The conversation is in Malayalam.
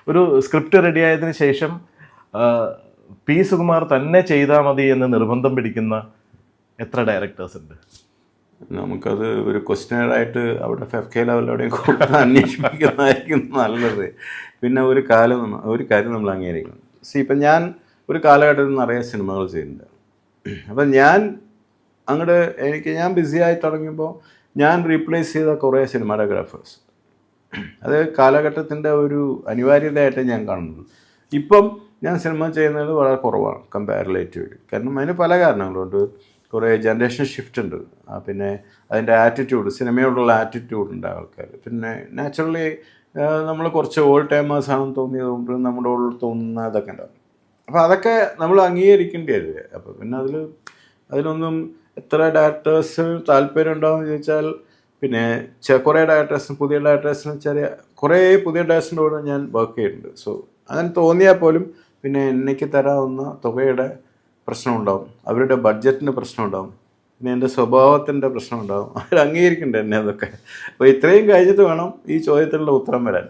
ഒരു സ്ക്രിപ്റ്റ് റെഡിയായതിനു ശേഷം പി സുകുമാർ തന്നെ ചെയ്താൽ മതി എന്ന് നിർബന്ധം പിടിക്കുന്ന എത്ര ഡയറക്ടേഴ്സ് ഉണ്ട്? നമുക്കത് ഒരു ക്വസ്റ്റ്യനായിട്ട് അവിടെ FK ലെവലോടെയും കൊടുത്ത് അന്വേഷിപ്പിക്കുന്നതായിരിക്കും നല്ലത്. പിന്നെ ഒരു കാര്യം നമ്മൾ അംഗീകരിക്കണം. ഇപ്പം ഞാൻ ഒരു കാലഘട്ടത്തിൽ നിറയെ സിനിമകൾ ചെയ്യുന്നുണ്ട്. അപ്പം ഞാൻ ഞാൻ ബിസിയായി തുടങ്ങിയപ്പോൾ ഞാൻ റീപ്ലേസ് ചെയ്ത കുറേ സിനിമാറ്റോഗ്രാഫേഴ്സ്. അത് കാലഘട്ടത്തിൻ്റെ ഒരു അനിവാര്യതയായിട്ട് ഞാൻ കാണുന്നത്. ഇപ്പം ഞാൻ സിനിമ ചെയ്യുന്നത് വളരെ കുറവാണ് കമ്പാരിറ്റീവ്ലി. കാരണം അതിന് പല കാരണങ്ങളുണ്ട്. കുറേ ജനറേഷൻ ഷിഫ്റ്റ് ഉണ്ട്. പിന്നെ അതിൻ്റെ ആറ്റിറ്റ്യൂഡ്, സിനിമയോടുള്ള ആറ്റിറ്റ്യൂഡ് ഉണ്ട് ആൾക്കാർ. പിന്നെ നാച്ചുറലി നമ്മൾ കുറച്ച് ഓൾഡ് ടൈമേഴ്സ് ആണെന്ന് തോന്നിയതുകൊണ്ട് നമ്മുടെ ഉള്ളിൽ തോന്നുന്ന അതൊക്കെ ഉണ്ടാവും. അപ്പോൾ അതൊക്കെ നമ്മൾ അംഗീകരിക്കേണ്ടി വരിക. അപ്പോൾ പിന്നെ അതിലൊന്നും എത്ര ഡയറക്ടേഴ്സ് താല്പര്യം ഉണ്ടാവുമെന്ന് ചോദിച്ചാൽ, പിന്നെ കുറേ ഡയറക്ടേഴ്സിന് കുറേ പുതിയ ഡയറക്ടേഴ്സിൻ്റെ കൂടെ ഞാൻ വർക്ക് ചെയ്തിട്ടുണ്ട്. സോ അങ്ങനെ തോന്നിയാൽ പോലും പിന്നെ എനിക്ക് തരാവുന്ന തുകയുടെ പ്രശ്നമുണ്ടാവും, അവരുടെ ബഡ്ജറ്റിൻ്റെ പ്രശ്നമുണ്ടാവും, പിന്നെ എൻ്റെ സ്വഭാവത്തിൻ്റെ പ്രശ്നമുണ്ടാവും. അവർ അംഗീകരിക്കണ്ടേ എന്നെ അതൊക്കെ. അപ്പോൾ ഇത്രയും കഴിഞ്ഞിട്ട് വേണം ഈ ചോദ്യത്തിനുള്ള ഉത്തരം വരാൻ.